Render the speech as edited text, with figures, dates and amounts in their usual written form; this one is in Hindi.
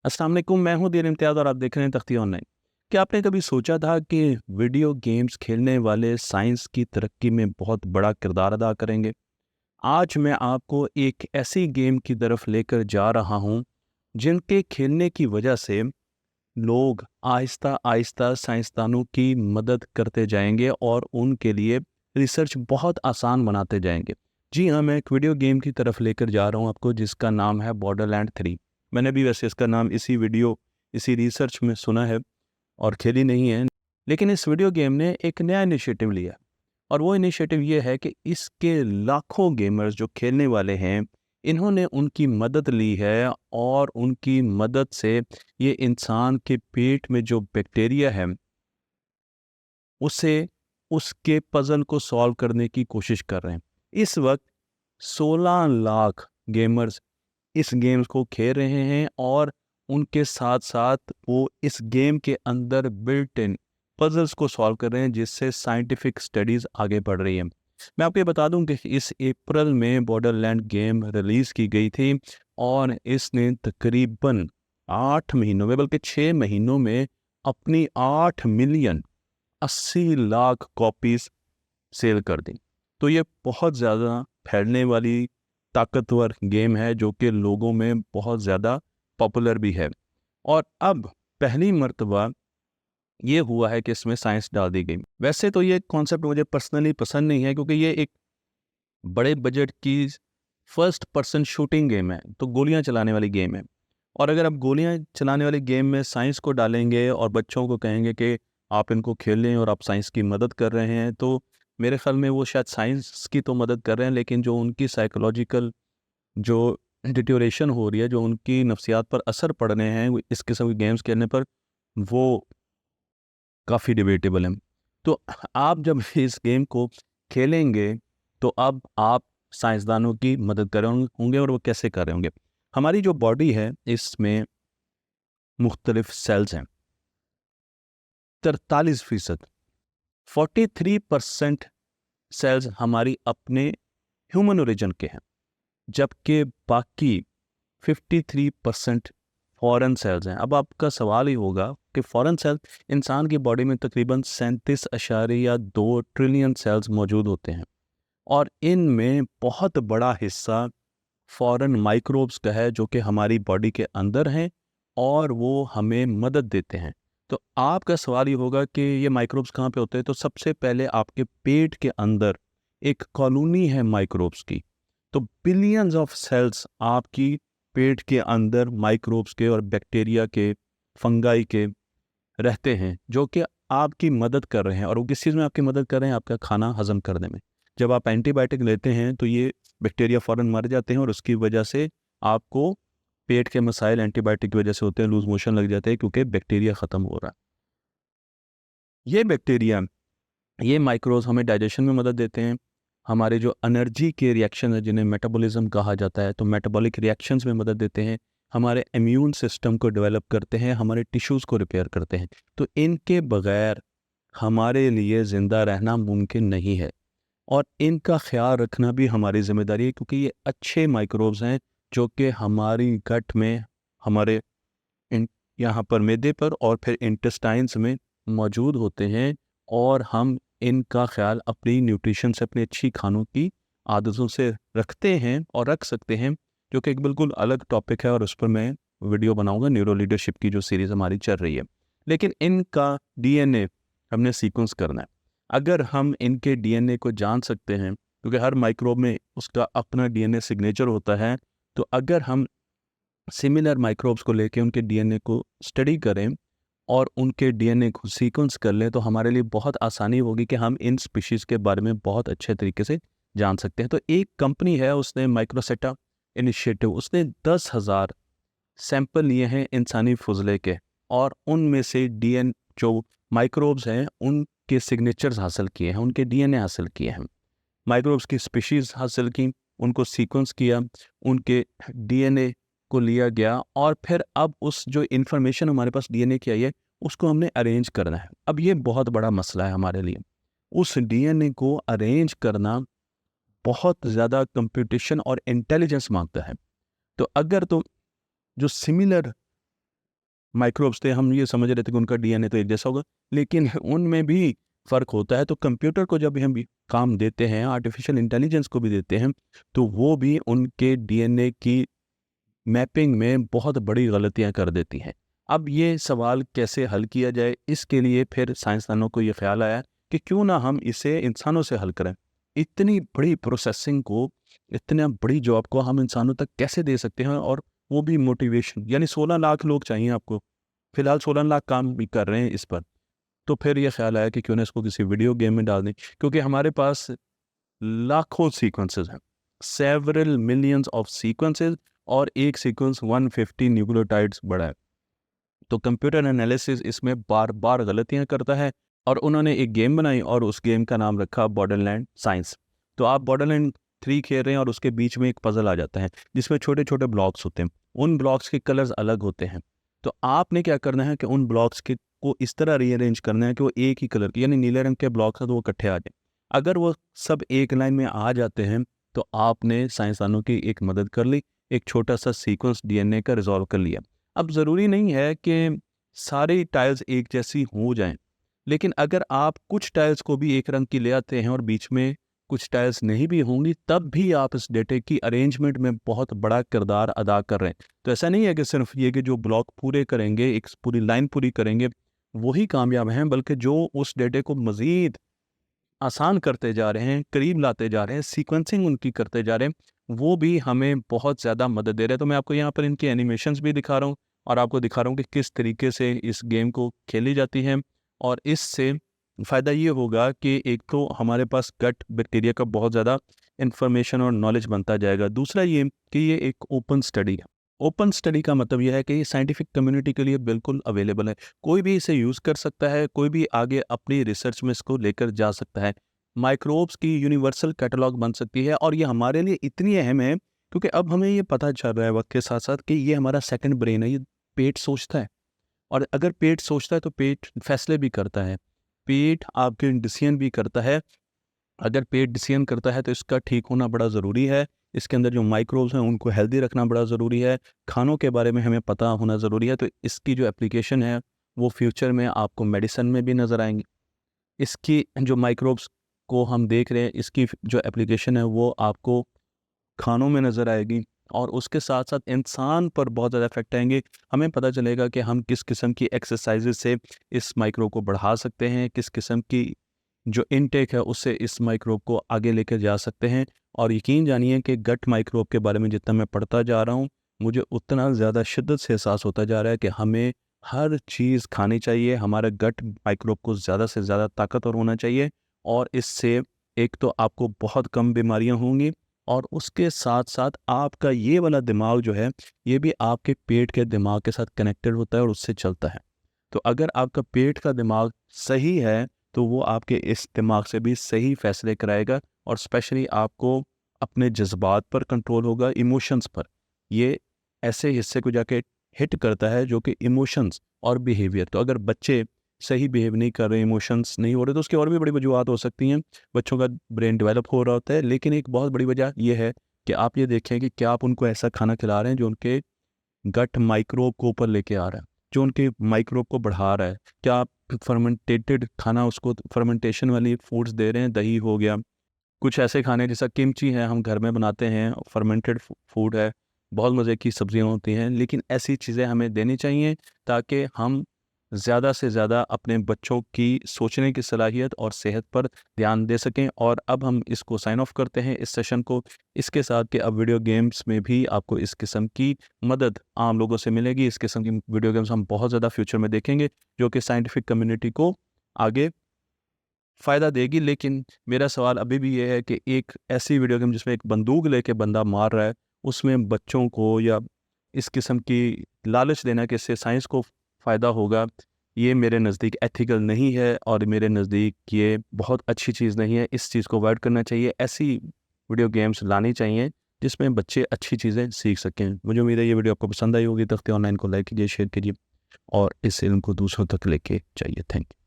अस्सलाम वालेकुम, मैं हूं दीन इम्तियाज़ और आप देख रहे हैं तख्तियाँ ऑनलाइन। क्या आपने कभी सोचा था कि वीडियो गेम्स खेलने वाले साइंस की तरक्की में बहुत बड़ा किरदार अदा करेंगे? आज मैं आपको एक ऐसी गेम की तरफ लेकर जा रहा हूं जिनके खेलने की वजह से लोग आहिस्ता आहिस्ता साइंसदानों की मदद करते जाएंगे और उनके लिए रिसर्च बहुत आसान बनाते जाएंगे। जी हाँ, मैं एक वीडियो गेम की तरफ लेकर जा रहा हूँ आपको, जिसका नाम है बॉर्डरलैंड 3। मैंने भी वैसे इसका नाम इसी रिसर्च में सुना है और खेली नहीं है, लेकिन इस वीडियो गेम ने एक नया इनिशिएटिव लिया और वो इनिशिएटिव ये है कि इसके लाखों गेमर्स जो खेलने वाले हैं, इन्होंने उनकी मदद ली है और उनकी मदद से ये इंसान के पेट में जो बैक्टीरिया है उसे उसके पजल को सॉल्व करने की कोशिश कर रहे हैं। इस वक्त 16 लाख गेमर्स इस गेम को खेल रहे हैं और उनके साथ साथ वो इस गेम के अंदर बिल्ट इन पजल्स को सॉल्व कर रहे हैं, जिससे साइंटिफिक स्टडीज आगे बढ़ रही हैं। मैं आपको ये बता दूं कि इस अप्रैल में बॉर्डरलैंड गेम रिलीज की गई थी और इसने तकरीबन 8 महीनों में, बल्कि 6 महीनों में अपनी 8 मिलियन 80 लाख कॉपीज सेल कर दी। तो ये बहुत ज़्यादा फैलने वाली ताकतवर गेम है जो कि लोगों में बहुत ज़्यादा पॉपुलर भी है। और अब पहली मर्तबा ये हुआ है कि इसमें साइंस डाल दी गई। वैसे तो ये कॉन्सेप्ट मुझे पर्सनली पसंद नहीं है, क्योंकि ये एक बड़े बजट की फर्स्ट पर्सन शूटिंग गेम है, तो गोलियां चलाने वाली गेम है। और अगर आप गोलियां चलाने वाली गेम में साइंस को डालेंगे और बच्चों को कहेंगे कि आप इनको खेल लें और आप साइंस की मदद कर रहे हैं, तो मेरे ख्याल में वो शायद साइंस की तो मदद कर रहे हैं, लेकिन जो उनकी साइकोलॉजिकल जो डिटोरेशन हो रही है, जो उनकी नफ्सियात पर असर पड़ रहे हैं इस किस्म के गेम्स खेलने पर, वो काफ़ी डिबेटेबल है। तो आप जब इस गेम को खेलेंगे तो अब आप साइंसदानों की मदद कर रहे होंगे, और वो कैसे कर रहे होंगे। हमारी जो बॉडी है इसमें मुख्तलिफ सेल्स हैं। 43%, 43% सेल्स हमारी अपने ह्यूमन ओरिजिन के हैं, जबकि बाकी 53% फॉरेन सेल्स हैं। अब आपका सवाल ही होगा कि फॉरेन सेल्स, इंसान की बॉडी में तकरीबन 37.2 ट्रिलियन सेल्स मौजूद होते हैं और इनमें बहुत बड़ा हिस्सा फॉरेन माइक्रोब्स का है, जो कि हमारी बॉडी के अंदर हैं और वो हमें मदद देते हैं। तो आपका सवाल ये होगा कि ये माइक्रोब्स कहाँ पे होते हैं। तो सबसे पहले आपके पेट के अंदर एक कॉलोनी है माइक्रोब्स की। तो बिलियंस ऑफ सेल्स आपकी पेट के अंदर माइक्रोब्स के और बैक्टीरिया के, फंगाई के रहते हैं, जो कि आपकी मदद कर रहे हैं। और वो किस चीज़ में आपकी मदद कर रहे हैं? आपका खाना हजम करने में। जब आप एंटीबायोटिक लेते हैं तो ये बैक्टीरिया फ़ौरन मर जाते हैं और उसकी वजह से आपको पेट के मसाइल एंटीबायोटिक की वजह से होते हैं, लूज मोशन लग जाते हैं, क्योंकि बैक्टीरिया ख़त्म हो रहा है। ये बैक्टीरिया, ये माइक्रोब्स हमें डाइजेशन में मदद देते हैं। हमारे जो एनर्जी के रिएक्शन है, जिन्हें मेटाबॉलिज्म कहा जाता है, तो मेटाबॉलिक रिएक्शंस में मदद देते हैं। हमारे इम्यून सिस्टम को डेवलप करते हैं, हमारे टिश्यूज़ को रिपेयर करते हैं। तो इनके बगैर हमारे लिए ज़िंदा रहना मुमकिन नहीं है और इनका ख्याल रखना भी हमारी ज़िम्मेदारी है, क्योंकि ये अच्छे माइक्रोब्स हैं जो कि हमारी गट में, हमारे इन यहाँ पर मैदे पर और फिर इंटेस्टाइन्स में मौजूद होते हैं। और हम इनका ख्याल अपनी न्यूट्रिशन से, अपनी अच्छी खानों की आदतों से रखते हैं और रख सकते हैं, जो कि एक बिल्कुल अलग टॉपिक है और उस पर मैं वीडियो बनाऊंगा। न्यूरो लीडरशिप की जो सीरीज़ हमारी चल रही है, लेकिन इनका डीएनए हमने सीक्वेंस करना है। अगर हम इनके डीएनए को जान सकते हैं, क्योंकि हर माइक्रोब में उसका अपना डीएनए सिग्नेचर होता है, तो अगर हम सिमिलर माइक्रोब्स को लेके उनके डीएनए को स्टडी करें और उनके डीएनए को सीक्वेंस कर लें, तो हमारे लिए बहुत आसानी होगी कि हम इन स्पीशीज़ के बारे में बहुत अच्छे तरीके से जान सकते हैं। तो एक कंपनी है, उसने माइक्रोसेटा इनिशिएटिव, उसने 10,000 सैंपल लिए हैं इंसानी फुजले के, और उनमें से डीएन जो माइक्रोब्स हैं उनके सिग्नेचर्स हासिल किए हैं, उनके डीएनए हासिल किए हैं, माइक्रोब्स की स्पीशीज़ हासिल की, उनको सीक्वेंस किया, उनके डीएनए को लिया गया, और फिर अब उस जो इन्फॉर्मेशन हमारे पास डीएनए की आई है उसको हमने अरेंज करना है। अब ये बहुत बड़ा मसला है हमारे लिए। उस डीएनए को अरेंज करना बहुत ज़्यादा कंप्यूटेशन और इंटेलिजेंस मांगता है। तो अगर तो जो सिमिलर माइक्रोब्स थे, हम ये समझ रहे थे कि उनका डीएनए तो एक जैसा होगा, लेकिन उनमें भी फ़र्क होता है। तो कंप्यूटर को जब हम काम देते हैं, आर्टिफिशियल इंटेलिजेंस को भी देते हैं, तो वो भी उनके डीएनए की मैपिंग में बहुत बड़ी गलतियां कर देती हैं। अब ये सवाल कैसे हल किया जाए, इसके लिए फिर साइंसदानों को ये ख्याल आया कि क्यों ना हम इसे इंसानों से हल करें। इतनी बड़ी प्रोसेसिंग को, इतना बड़ी जॉब को हम इंसानों तक कैसे दे सकते हैं, और वो भी मोटिवेशन, यानी 16 लाख लोग चाहिए आपको। फिलहाल 16 लाख काम भी कर रहे हैं इस पर। तो फिर ये ख्याल आया कि क्यों ना इसको किसी वीडियो गेम में डाल दें, क्योंकि हमारे पास लाखों सीक्वेंसेस हैं, सेवरल मिलियंस ऑफ सीक्वेंसेस, और एक सीक्वेंस 150 न्यूक्लियोटाइड्स बड़ा है। तो कंप्यूटर एनालिसिस इसमें बार बार गलतियां करता है, और उन्होंने एक गेम बनाई और उस गेम का नाम रखा बॉर्डरलैंड साइंस। तो आप बॉर्डरलैंड 3 खेल रहे हैं और उसके बीच में एक पजल आ जाता है जिसमें छोटे छोटे ब्लॉक्स होते हैं। उन ब्लॉक्स के कलर्स अलग होते हैं। तो आपने क्या करना है कि उन ब्लॉक्स के को इस तरह रीअरेंज करना है कि वो एक ही कलर के, यानी नीले रंग के ब्लॉक्स हैं तो वो इकट्ठे आ जाए। अगर वो सब एक लाइन में आ जाते हैं तो आपने साइंसदानों की एक मदद कर ली, एक छोटा सा सीक्वेंस डीएनए का रिजॉल्व कर लिया। अब ज़रूरी नहीं है कि सारी टाइल्स एक जैसी हो जाएं, लेकिन अगर आप कुछ टाइल्स को भी एक रंग की ले आते हैं और बीच में कुछ टाइल्स नहीं भी होंगी, तब भी आप इस डेटे की अरेंजमेंट में बहुत बड़ा किरदार अदा कर रहे हैं। तो ऐसा नहीं है कि सिर्फ ये कि जो ब्लॉक पूरे करेंगे, एक पूरी लाइन पूरी करेंगे, वही कामयाब हैं, बल्कि जो उस डेटे को मज़ीद आसान करते जा रहे हैं, करीब लाते जा रहे हैं, सीक्वेंसिंग उनकी करते जा रहे हैं, वो भी हमें बहुत ज़्यादा मदद दे रहे हैं। तो मैं आपको यहाँ पर इनकी एनिमेशंस भी दिखा रहा हूँ, और आपको दिखा रहा हूँ कि किस तरीके से इस गेम को खेली जाती है। और इससे फ़ायदा ये होगा कि एक तो हमारे पास गट बैक्टीरिया का बहुत ज़्यादा इन्फॉर्मेशन और नॉलेज बनता जाएगा। दूसरा ये कि ये एक ओपन स्टडी है। ओपन स्टडी का मतलब यह है कि ये साइंटिफिक कम्युनिटी के लिए बिल्कुल अवेलेबल है। कोई भी इसे यूज़ कर सकता है, कोई भी आगे अपनी रिसर्च में इसको लेकर जा सकता है। माइक्रोब्स की यूनिवर्सल कैटलॉग बन सकती है, और ये हमारे लिए इतनी अहम है क्योंकि अब हमें ये पता चल रहा है वक्त के साथ साथ कि ये हमारा सेकंड ब्रेन है। ये पेट सोचता है, और अगर पेट सोचता है तो पेट फैसले भी करता है, पेट आपके डिसीजन भी करता है। अगर पेट डिसीजन करता है तो इसका ठीक होना बड़ा ज़रूरी है। इसके अंदर जो माइक्रोब्स हैं उनको हेल्दी रखना बड़ा ज़रूरी है। खानों के बारे में हमें पता होना ज़रूरी है। तो इसकी जो एप्लीकेशन है वो फ्यूचर में आपको मेडिसिन में भी नज़र आएंगी। इसकी जो माइक्रोब्स को हम देख रहे हैं, इसकी जो एप्लीकेशन है वो आपको खानों में नज़र आएगी, और उसके साथ साथ इंसान पर बहुत ज़्यादा इफेक्ट आएंगे। हमें पता चलेगा कि हम किस किस्म की एक्सरसाइजेज से इस माइक्रोब को बढ़ा सकते हैं, किस किस्म की जो इनटेक है उससे इस माइक्रोब को आगे लेकर जा सकते हैं। और यकीन जानिए कि गट माइक्रोब के बारे में जितना मैं पढ़ता जा रहा हूँ, मुझे उतना ज़्यादा शिद्दत से एहसास होता जा रहा है कि हमें हर चीज़ खानी चाहिए। हमारा गट माइक्रोब को ज़्यादा से ज़्यादा ताकतवर होना चाहिए, और इससे एक तो आपको बहुत कम बीमारियां होंगी, और उसके साथ साथ आपका ये वाला दिमाग जो है, ये भी आपके पेट के दिमाग के साथ कनेक्टेड होता है और उससे चलता है। तो अगर आपका पेट का दिमाग सही है तो वो आपके इस दिमाग से भी सही फैसले कराएगा, और स्पेशली आपको अपने जज्बात पर कंट्रोल होगा, इमोशंस पर। ये ऐसे हिस्से को जाके हिट करता है जो कि इमोशंस और बिहेवियर। तो अगर बच्चे सही बिहेव नहीं कर रहे, इमोशंस नहीं हो रहे, तो उसकी और भी बड़ी वजूहत हो सकती हैं। बच्चों का ब्रेन डेवलप हो रहा होता है, लेकिन एक बहुत बड़ी वजह यह है कि आप ये देखें कि क्या आप उनको ऐसा खाना खिला रहे हैं जो उनके गट माइक्रोब को ऊपर लेके आ रहा है, जो उनके माइक्रोब को बढ़ा रहा है। क्या आप फर्मेंटेटेड खाना, उसको फर्मेंटेशन वाली फूड्स दे रहे हैं? दही हो गया, कुछ ऐसे खाने जैसा किमची है, हम घर में बनाते हैं, फर्मेंटेड फूड है, बहुत मज़े की सब्जियां होती हैं। लेकिन ऐसी चीज़ें हमें देनी चाहिए ताकि हम ज़्यादा से ज़्यादा अपने बच्चों की सोचने की सलाहियत और सेहत पर ध्यान दे सकें। और अब हम इसको साइन ऑफ करते हैं इस सेशन को, इसके साथ कि अब वीडियो गेम्स में भी आपको इस किस्म की मदद आम लोगों से मिलेगी। इस किस्म की वीडियो गेम्स हम बहुत ज़्यादा फ्यूचर में देखेंगे जो कि साइंटिफिक कम्युनिटी को आगे फ़ायदा देगी। लेकिन मेरा सवाल अभी भी ये है कि एक ऐसी वीडियो गेम जिसमें एक बंदूक लेके बंदा मार रहा है, उसमें बच्चों को या इस किस्म की लालच देना कि इससे साइंस को फ़ायदा होगा, ये मेरे नज़दीक एथिकल नहीं है, और मेरे नज़दीक ये बहुत अच्छी चीज़ नहीं है। इस चीज़ को अवॉइड करना चाहिए। ऐसी वीडियो गेम्स लानी चाहिए जिसमें बच्चे अच्छी चीज़ें सीख सकें। मुझे उम्मीद है ये वीडियो आपको पसंद आई होगी। तख्ते ऑनलाइन को लाइक कीजिए, शेयर कीजिए, और इस इल्म को दूसरों तक लेके जाइए। Thank you.